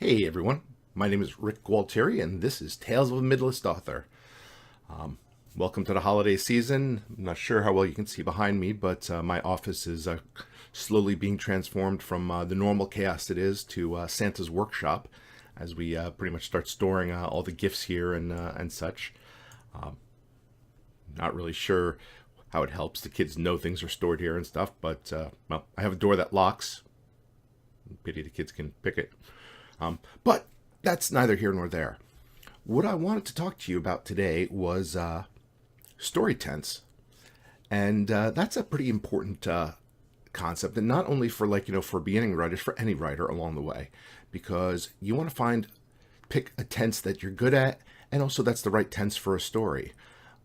Hey everyone, my name is Rick Gualtieri, and this is Tales of a Midlist Author. Welcome to the holiday season. I'm not sure how well you can see behind me, but my office is slowly being transformed from the normal chaos it is to Santa's workshop as we pretty much start storing all the gifts here and such. Not really sure how it helps the kids know things are stored here and stuff, but well, I have a door that locks. Pity the kids can pick it. But that's neither here nor there. What I wanted to talk to you about today was story tense, and that's a pretty important concept, and not only for for beginning writers, for any writer along the way, because you want to pick a tense that you're good at, and also that's the right tense for a story.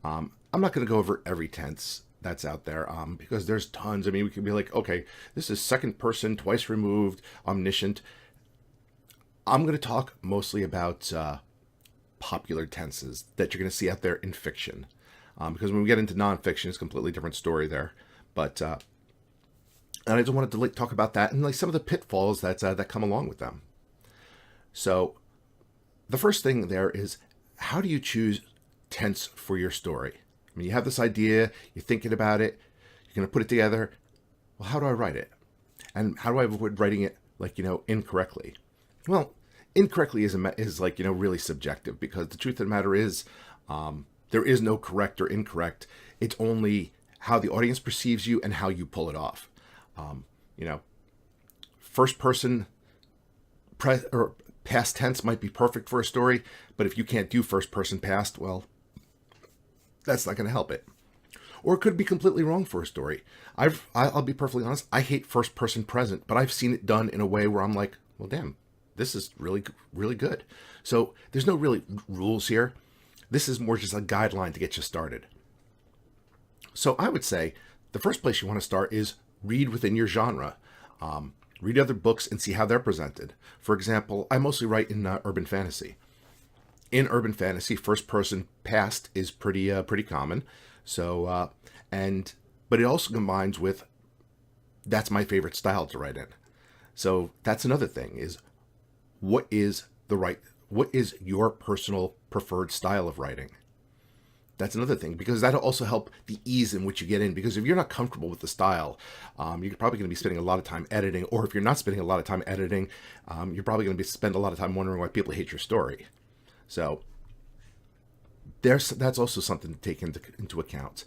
I'm not going to go over every tense that's out there because there's tons. I mean, we could be like, okay, this is second person, twice removed, omniscient. I'm going to talk mostly about popular tenses that you're going to see out there in fiction. Because when we get into nonfiction, it's a completely different story there. But and I just wanted to talk about that and some of the pitfalls that come along with them. So the first thing there is, how do you choose tense for your story? I mean, you have this idea, you're thinking about it, you're going to put it together. Well, how do I write it? And how do I avoid writing it incorrectly? Well, incorrectly is really subjective, because the truth of the matter is there is no correct or incorrect. It's only how the audience perceives you and how you pull it off. First person or past tense might be perfect for a story, but if you can't do first person past, well, that's not going to help it. Or it could be completely wrong for a story. I'll be perfectly honest, I hate first person present, but I've seen it done in a way where I'm like, well, damn, this is really, really good. So there's no really rules here. This is more just a guideline to get you started. So I would say the first place you want to start is read within your genre. Read other books and see how they're presented. For example, I mostly write in urban fantasy. In urban fantasy, first person past is pretty common. So but it also combines with, that's my favorite style to write in. So that's another thing, is what is your personal preferred style of writing? That's another thing, because that'll also help the ease in which you get in. Because if you're not comfortable with the style, you're probably going to be spending a lot of time editing. Or if you're not spending a lot of time editing, you're probably going to spend a lot of time wondering why people hate your story. So that's also something to take into account.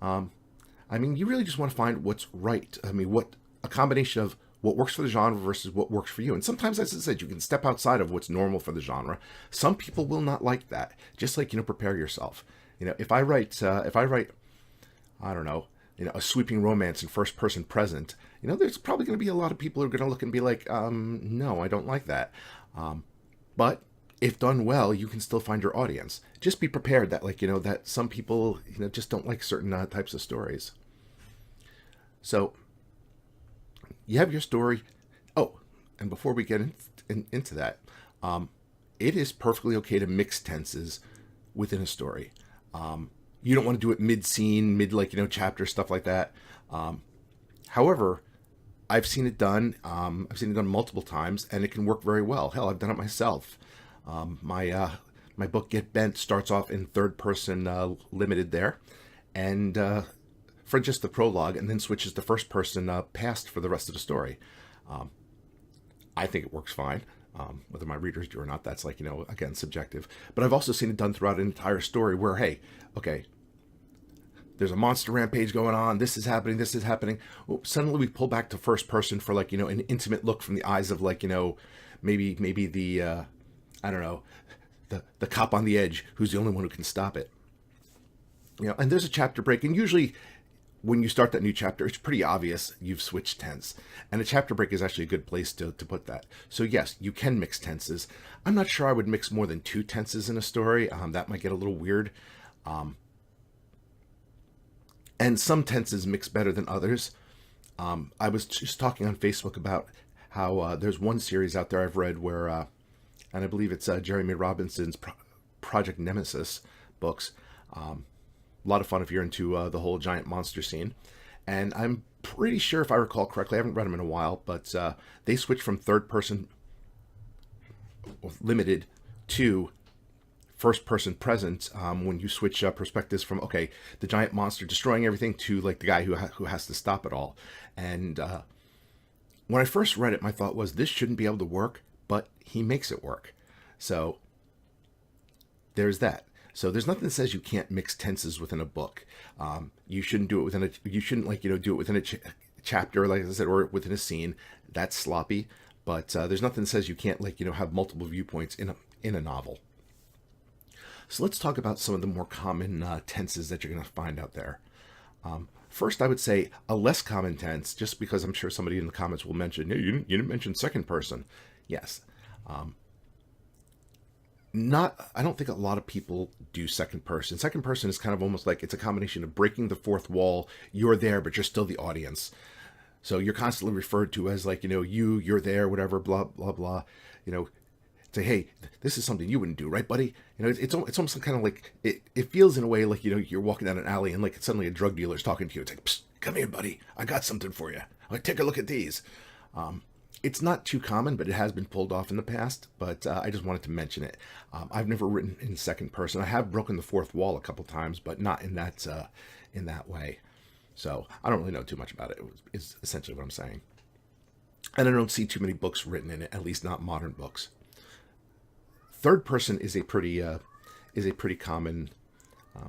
I mean, you really just want to find what's right. I mean, what a combination of what works for the genre versus what works for you. And sometimes, as I said, you can step outside of what's normal for the genre. Some people will not like that. Just prepare yourself. If I write, I don't know, a sweeping romance in first person present, there's probably going to be a lot of people who are going to look and be like, no, I don't like that. But if done well, you can still find your audience. Just be prepared that that some people, just don't like certain types of stories. So you have your story. Oh, and before we get into that, it is perfectly okay to mix tenses within a story. You don't want to do it mid-scene, chapter, stuff like that. However, I've seen it done. I've seen it done multiple times, and it can work very well. Hell, I've done it myself. My book Get Bent starts off in third person limited there, and for just the prologue, and then switches to first person past for the rest of the story. I think it works fine. Whether my readers do or not, that's again, subjective. But I've also seen it done throughout an entire story where, hey, okay, there's a monster rampage going on, this is happening. Well, suddenly we pull back to first person for an intimate look from the eyes of maybe the I don't know, the cop on the edge who's the only one who can stop it. And there's a chapter break, and usually when you start that new chapter, it's pretty obvious you've switched tense. And a chapter break is actually a good place to put that. So yes, you can mix tenses. I'm not sure I would mix more than 2 tenses in a story. That might get a little weird. And some tenses mix better than others. I was just talking on Facebook about how there's one series out there I've read where, and I believe it's Jeremy Robinson's Project Nemesis books. A lot of fun if you're into the whole giant monster scene. And I'm pretty sure, if I recall correctly, I haven't read them in a while, but they switch from third person limited to first person present when you switch perspectives from, okay, the giant monster destroying everything to like the guy who has to stop it all. And when I first read it, my thought was this shouldn't be able to work, but he makes it work. So there's that. So there's nothing that says you can't mix tenses within a book. You shouldn't do it within you shouldn't like, do it within a chapter, like I said, or within a scene. That's sloppy. But there's nothing that says you can't like, have multiple viewpoints in a novel. So let's talk about some of the more common tenses that you're going to find out there. First, I would say a less common tense, just because I'm sure somebody in the comments will mention, hey, you didn't mention second person. Yes. I don't think a lot of people do second person. Second person is kind of almost like it's a combination of breaking the fourth wall. You're there, but you're still the audience. So you're constantly referred to as like, you're there, whatever, blah, blah, blah. Say, hey, this is something you wouldn't do, right, buddy? It's almost kind of like, it feels in a way like, you're walking down an alley and like suddenly a drug dealer's talking to you. It's like, psst, come here, buddy. I got something for you. Like, take a look at these. It's not too common, but it has been pulled off in the past. But I just wanted to mention it. I've never written in second person. I have broken the fourth wall a couple times, but not in that way. So I don't really know too much about it. Is essentially what I'm saying. And I don't see too many books written in it, at least not modern books. Third person is a pretty common. I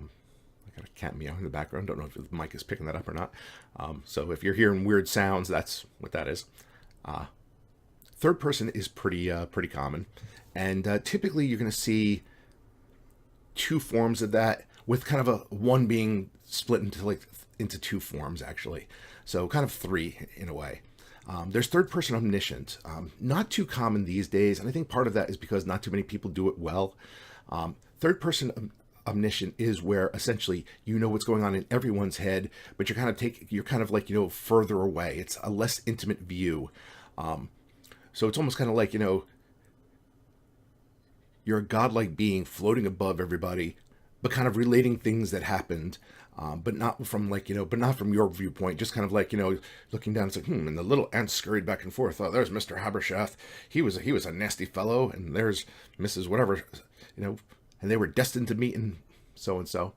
got a cat meow in the background. Don't know if the mic is picking that up or not. So if you're hearing weird sounds, that's what that is. Third person is pretty common, and typically you're going to see two forms of that, with kind of one being split into two forms actually. So kind of three in a way. There's third person omniscient, not too common these days, and I think part of that is because not too many people do it well. Third person omniscient is where essentially you know what's going on in everyone's head, but you're kind of like further away. It's a less intimate view. So it's almost kind of like you're a godlike being floating above everybody, but kind of relating things that happened. But not from but not from your viewpoint, just kind of like, looking down, it's like, and the little ants scurried back and forth. Oh, there's Mr. Habershaft. He was a nasty fellow. And there's Mrs. Whatever, and they were destined to meet and so.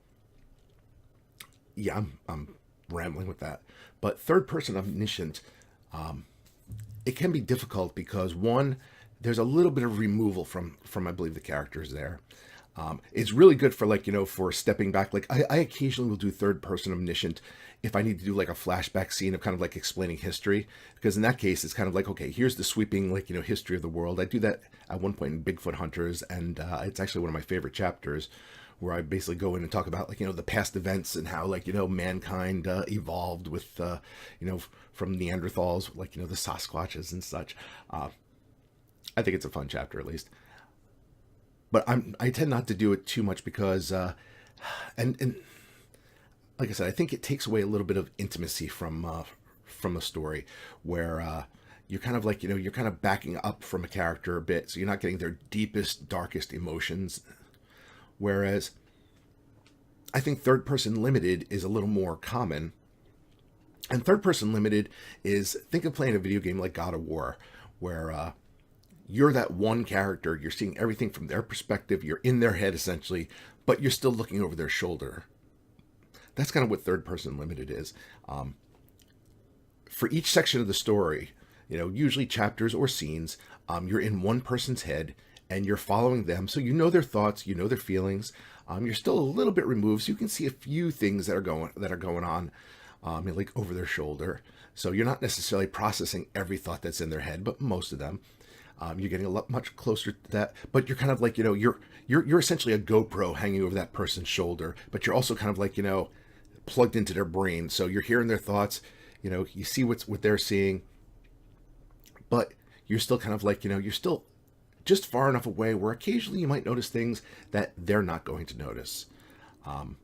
Yeah, I'm rambling with that. But third person omniscient, it can be difficult because one, there's a little bit of removal from I believe the characters there. It's really good for for stepping back. Like I occasionally will do third person omniscient if I need to do like a flashback scene of kind of like explaining history, because in that case it's kind of like, okay, here's the sweeping history of the world. I do that at one point in Bigfoot Hunters, and it's actually one of my favorite chapters, where I basically go in and talk about the past events and how mankind evolved with from Neanderthals, the Sasquatches and such. I think it's a fun chapter, at least. But I tend not to do it too much because, and like I said, I think it takes away a little bit of intimacy from a story, where you're kind of you're kind of backing up from a character a bit, so you're not getting their deepest, darkest emotions. Whereas I think third person limited is a little more common. And third person limited is, think of playing a video game like God of War, where you're that one character, you're seeing everything from their perspective, you're in their head essentially, but you're still looking over their shoulder. That's kind of what third person limited is. For each section of the story, usually chapters or scenes, you're in one person's head and you're following them, so you know their thoughts, their feelings. You're still a little bit removed, so you can see a few things that are going on, over their shoulder. So you're not necessarily processing every thought that's in their head, but most of them. You're getting much closer to that, but you're kind of like, you're essentially a GoPro hanging over that person's shoulder, but you're also kind of plugged into their brain. So you're hearing their thoughts, you see what they're seeing, but you're still kind of you're still just far enough away where occasionally you might notice things that they're not going to notice. And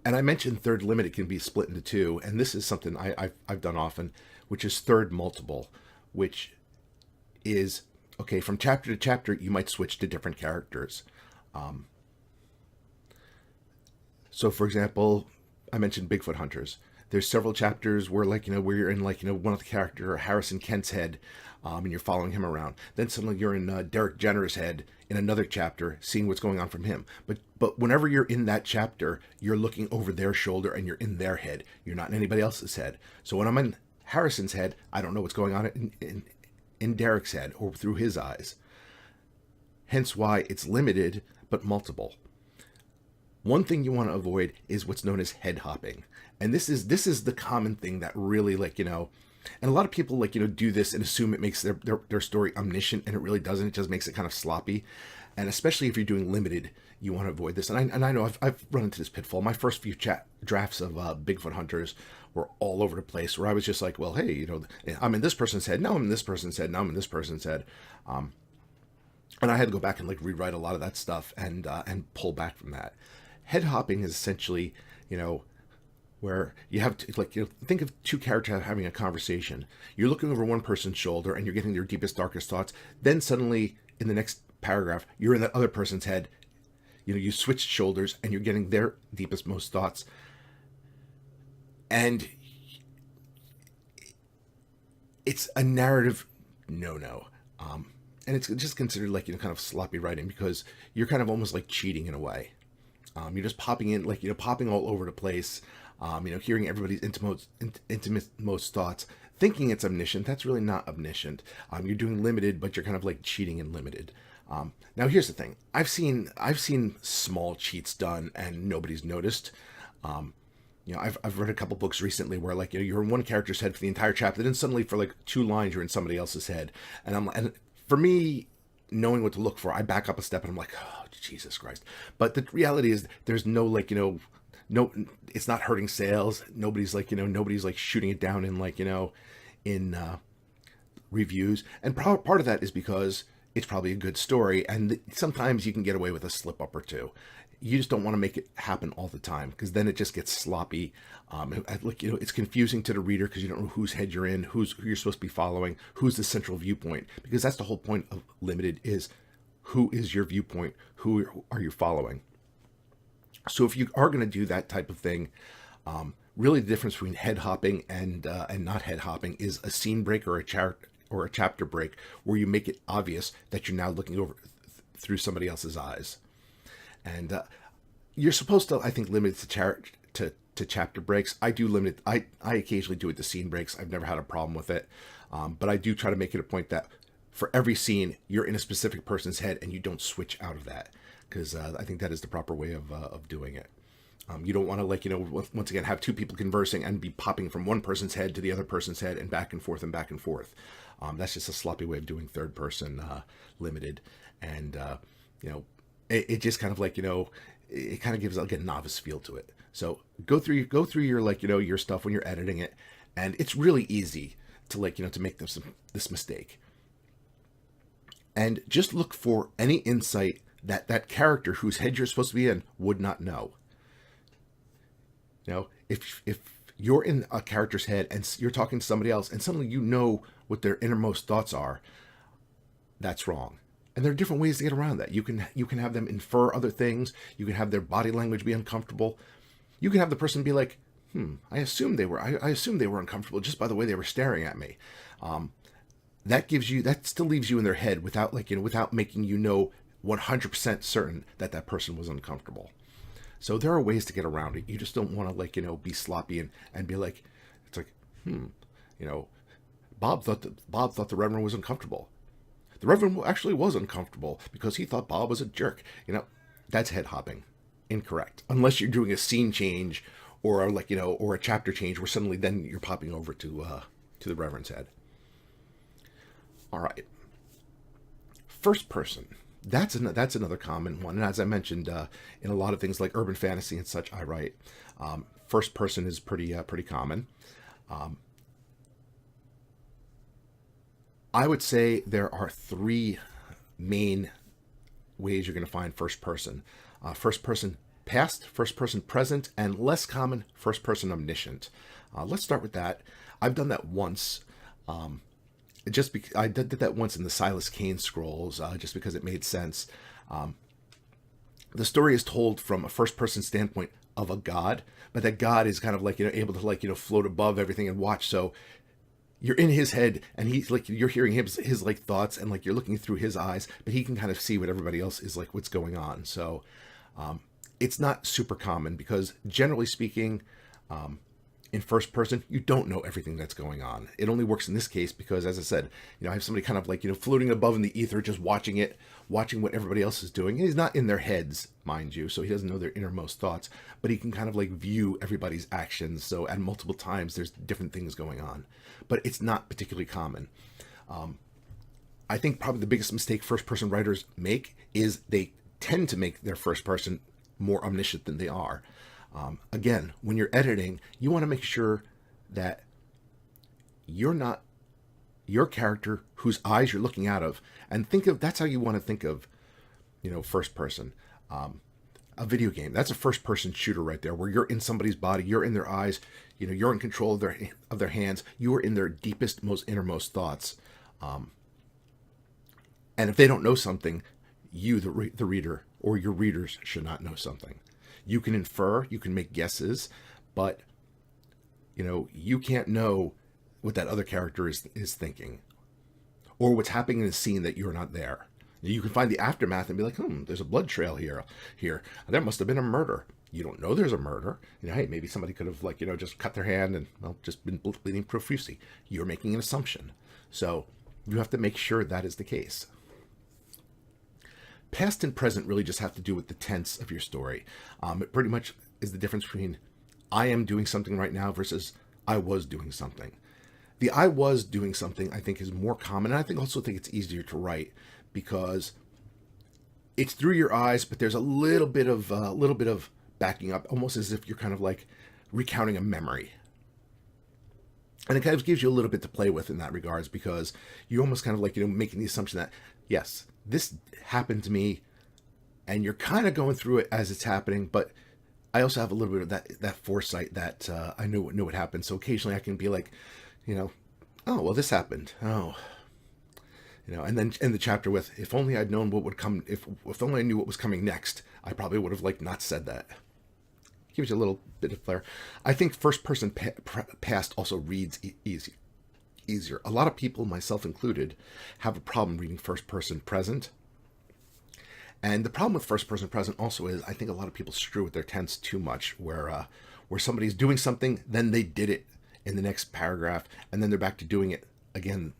I mentioned third limited can be split into two, and this is something I've done often, which is third multiple, which is, okay, from chapter to chapter, you might switch to different characters. So, for example, I mentioned Bigfoot Hunters. There's several chapters where where you're in one of the character Harrison Kent's head, and you're following him around. Then suddenly you're in Derek Jenner's head in another chapter, seeing what's going on from him. But whenever you're in that chapter, you're looking over their shoulder and you're in their head. You're not in anybody else's head. So when I'm in Harrison's head, I don't know what's going on in Derek's head or through his eyes. Hence why it's limited but multiple. One thing you want to avoid is what's known as head hopping. And this is the common thing that really and a lot of people do this and assume it makes their story omniscient, and it really doesn't. It just makes it kind of sloppy. And especially if you're doing limited, you want to avoid this. And I know I've run into this pitfall. My first few drafts of Bigfoot Hunters were all over the place, where I was just like, well, hey, I'm in this person's head, now I'm in this person's head, now I'm in this person's head. And I had to go back and rewrite a lot of that stuff and pull back from that. Head hopping is essentially, where you have to think of two characters having a conversation. You're looking over one person's shoulder and you're getting their deepest, darkest thoughts. Then suddenly in the next paragraph, you're in that other person's head. You switch shoulders and you're getting their deepest, most thoughts. And it's a narrative no-no. And it's just considered kind of sloppy writing, because you're kind of almost cheating in a way. You're just popping in, popping all over the place, hearing everybody's intimate most thoughts, thinking it's omniscient. That's really not omniscient. You're doing limited, but you're kind of cheating in limited. Now here's the thing. I've seen small cheats done and nobody's noticed. I've read a couple books recently where you're in one character's head for the entire chapter, then suddenly for 2 lines you're in somebody else's head, and for me, knowing what to look for, I back up a step and I'm like, oh, Jesus Christ. But the reality is there's no no, it's not hurting sales. Nobody's nobody's shooting it down in reviews. And part of that is because it's probably a good story, and sometimes you can get away with a slip up or two. You just don't want to make it happen all the time, because then it just gets sloppy. It's confusing to the reader, because you don't know whose head you're in, who you're supposed to be following, who's the central viewpoint. Because that's the whole point of limited, is who is your viewpoint, who are you following. So if you are going to do that type of thing, really the difference between head hopping and not head hopping is a scene break or a chapter break, where you make it obvious that you're now looking over through somebody else's eyes. And you're supposed to, I think, limit it to chapter breaks. I do limit it. I occasionally do it to scene breaks. I've never had a problem with it. But I do try to make it a point that for every scene, you're in a specific person's head and you don't switch out of that, because I think that is the proper way of doing it. You don't want to, once again, have two people conversing and be popping from one person's head to the other person's head and back and forth and back and forth. That's just a sloppy way of doing third person limited. And, it just kind of it kind of gives a novice feel to it. So go through your your stuff when you're editing it, and it's really easy to to make this mistake. And just look for any insight that character whose head you're supposed to be in would not know. If you're in a character's head and you're talking to somebody else and suddenly you know what their innermost thoughts are, that's wrong. And there are different ways to get around that. You can have them infer other things. You can have their body language be uncomfortable. You can have the person be like, I assumed they were uncomfortable just by the way they were staring at me. That still leaves you in their head without without making 100% certain that person was uncomfortable. So there are ways to get around it. You just don't want to be sloppy and be like, it's like, Bob thought the Reverend was uncomfortable. The Reverend actually was uncomfortable because he thought Bob was a jerk. That's head hopping. Incorrect. Unless you're doing a scene change or or a chapter change where suddenly then you're popping over to the Reverend's head. All right. First person. That's another common one. And as I mentioned, in a lot of things like urban fantasy and such, I write. First person is pretty common. I would say there are 3 main ways you're going to find first person. First person past, first person present, and less common, first person omniscient. Let's start with that. I've done that once. I did that once in the Silas Kane scrolls, just because it made sense. The story is told from a first person standpoint of a god, but that god is kind of like, able to like, float above everything and watch. So you're in his head, and he's like, you're hearing his like thoughts, and like you're looking through his eyes, but he can kind of see what everybody else is like, what's going on. So it's not super common because generally speaking, in first person, you don't know everything that's going on. It only works in this case because, as I said, I have somebody kind of like, floating above in the ether, just watching what everybody else is doing. And he's not in their heads, mind you, so he doesn't know their innermost thoughts, but he can kind of like view everybody's actions. So at multiple times, there's different things going on, but it's not particularly common. I think probably the biggest mistake first person writers make is they tend to make their first person more omniscient than they are. Again, when you're editing, you want to make sure that you're not your character whose eyes you're looking out of, and that's how you want to think of, first person. A video game, that's a first person shooter right there, where you're in somebody's body, you're in their eyes, you're in control of their hands, you are in their deepest, most innermost thoughts. And if they don't know something, you, the reader, or your readers should not know something. You can infer, you can make guesses, but you can't know what that other character is thinking, or what's happening in a scene that you're not there. You can find the aftermath and be like, there's a blood trail here. There must have been a murder. You don't know there's a murder. Hey, maybe somebody could have just cut their hand and just been bleeding profusely. You're making an assumption. So you have to make sure that is the case. Past and present really just have to do with the tense of your story. It pretty much is the difference between I am doing something right now versus I was doing something. The I was doing something, I think, is more common. And I also think it's easier to write because it's through your eyes, but there's a little bit of backing up, almost as if you're kind of like recounting a memory. And it kind of gives you a little bit to play with in that regards, because you almost kind of like, making the assumption that, yes, this happened to me, and you're kind of going through it as it's happening, but I also have a little bit of that foresight that I knew what happened. So occasionally I can be like, oh, well, this happened. Oh, and then end the chapter with, if only I'd known what would come, if only I knew what was coming next, I probably would have not said that. Gives you a little bit of flair. I think first person past also reads easier. A lot of people, myself included, have a problem reading first person present. And the problem with first person present also is I think a lot of people screw with their tense too much, where somebody's doing something, then they did it in the next paragraph, and then they're back to doing it again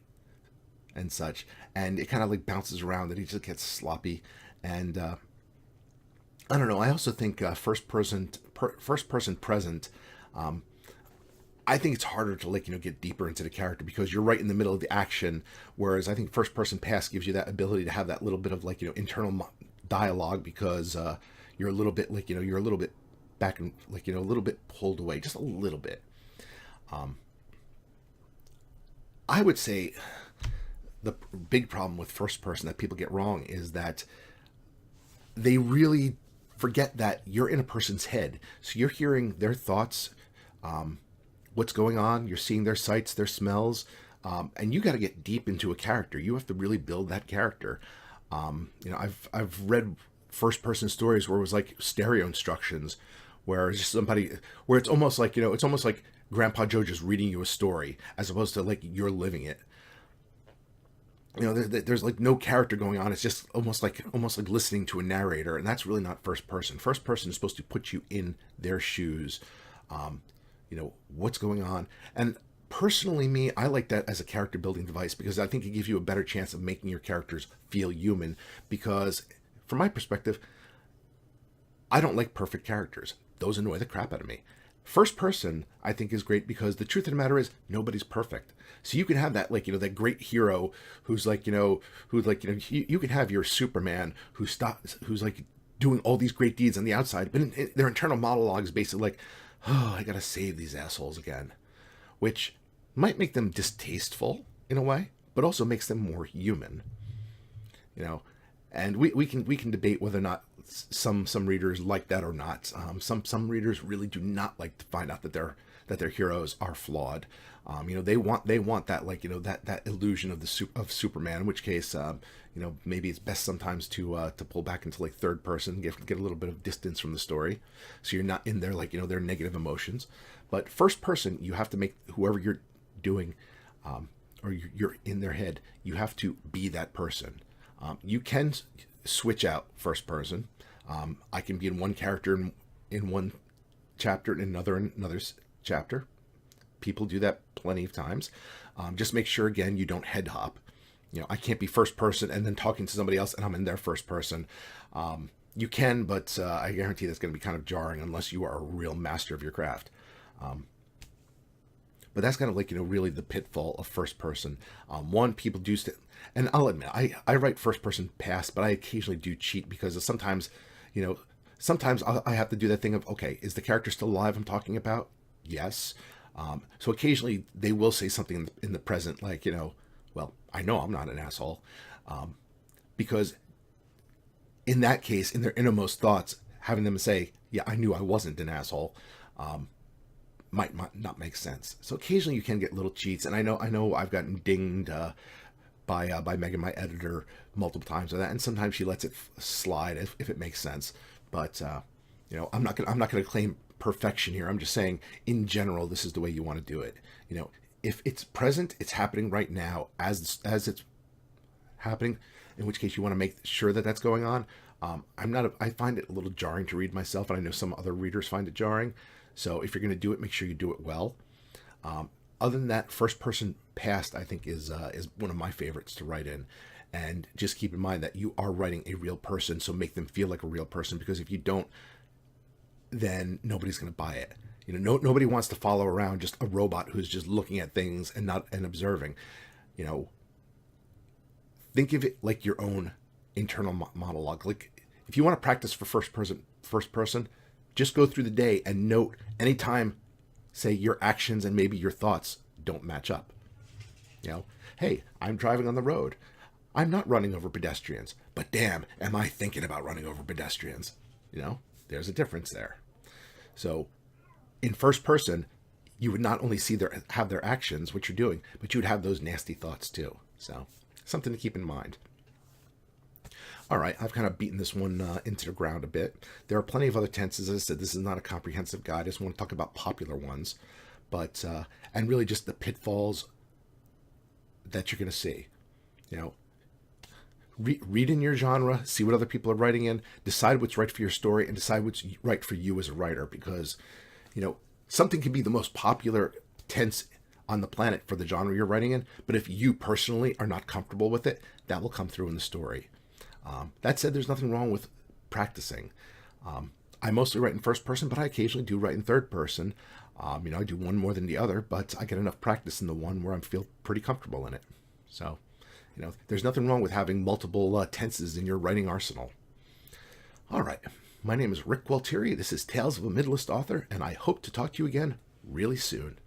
and such. And it kind of like bounces around, and it just gets sloppy. And I don't know. I also think first person present. I think it's harder to get deeper into the character because you're right in the middle of the action. Whereas I think first person past gives you that ability to have that little bit of internal dialogue, because you're a little bit you're a little bit back and a little bit pulled away, just a little bit. I would say the big problem with first person that people get wrong is that they really forget that you're in a person's head. So you're hearing their thoughts, what's going on. You're seeing their sights, their smells, and you got to get deep into a character. You have to really build that character. I've read first person stories where it was like stereo instructions, where it's just where it's almost like Grandpa Joe just reading you a story as opposed to you're living it. There's no character going on. It's just almost like listening to a narrator, and that's really not first person. First person is supposed to put you in their shoes. What's going on. And personally, I like that as a character building device, because I think it gives you a better chance of making your characters feel human. Because from my perspective, I don't like perfect characters. Those annoy the crap out of me. First person, I think, is great because the truth of the matter is nobody's perfect. So you can have that, that great hero who's you can have your Superman who's doing all these great deeds on the outside, but their internal monologue is basically oh, I gotta save these assholes again, which might make them distasteful in a way, but also makes them more human. And we can debate whether or not some readers like that or not. Some readers really do not like to find out that that their heroes are flawed. They want that, like, that illusion of of Superman. In which case, maybe it's best sometimes to pull back into like third person, get a little bit of distance from the story, so you're not in there like their negative emotions. But first person, you have to make whoever you're doing, or you're in their head, you have to be that person. You can switch out first person. I can be in one character in one chapter and another in another chapter. People do that plenty of times. Just make sure, again, you don't head hop. I can't be first person and then talking to somebody else and I'm in their first person. You can, but I guarantee that's going to be kind of jarring unless you are a real master of your craft. But that's kind of like, really the pitfall of first person. One, people do, and I'll admit, I write first person past, but I occasionally do cheat because sometimes, sometimes I have to do that thing of, okay, is the character still alive I'm talking about? Yes. So occasionally they will say something in the present, like, well, I know I'm not an asshole. Because in that case, in their innermost thoughts, having them say, yeah, I knew I wasn't an asshole, might not make sense. So occasionally you can get little cheats. And I know I've gotten dinged by Megan, my editor, multiple times on that. And sometimes she lets it slide if it makes sense. But, I'm not gonna claim perfection here. I'm just saying, in general, this is the way you want to do it. If it's present, it's happening right now as it's happening, in which case you want to make sure that that's going on. I find it a little jarring to read myself, and I know some other readers find it jarring. So if you're going to do it, make sure you do it well. Other than that, first person past, I think, is one of my favorites to write in. And just keep in mind that you are writing a real person, so make them feel like a real person, because if you don't, then nobody's going to buy it. Nobody wants to follow around just a robot who's just looking at things and observing. Think of it like your own internal monologue. Like, if you want to practice for first person, just go through the day and note anytime, say, your actions and maybe your thoughts don't match up. Hey, I'm driving on the road. I'm not running over pedestrians, but damn, am I thinking about running over pedestrians? There's a difference there. So in first person, you would not only have their actions, what you're doing, but you would have those nasty thoughts too. So something to keep in mind. All right, I've kind of beaten this one into the ground a bit. There are plenty of other tenses. As I said, this is not a comprehensive guide. I just want to talk about popular ones, but and really just the pitfalls that you're going to see. Read in your genre, see what other people are writing in, decide what's right for your story, and decide what's right for you as a writer. Because, something can be the most popular tense on the planet for the genre you're writing in, but if you personally are not comfortable with it, that will come through in the story. That said, there's nothing wrong with practicing. I mostly write in first person, but I occasionally do write in third person. I do one more than the other, but I get enough practice in the one where I feel pretty comfortable in it. So, there's nothing wrong with having multiple tenses in your writing arsenal. All right. My name is Rick Gualtieri. This is Tales of a Midlist Author, and I hope to talk to you again really soon.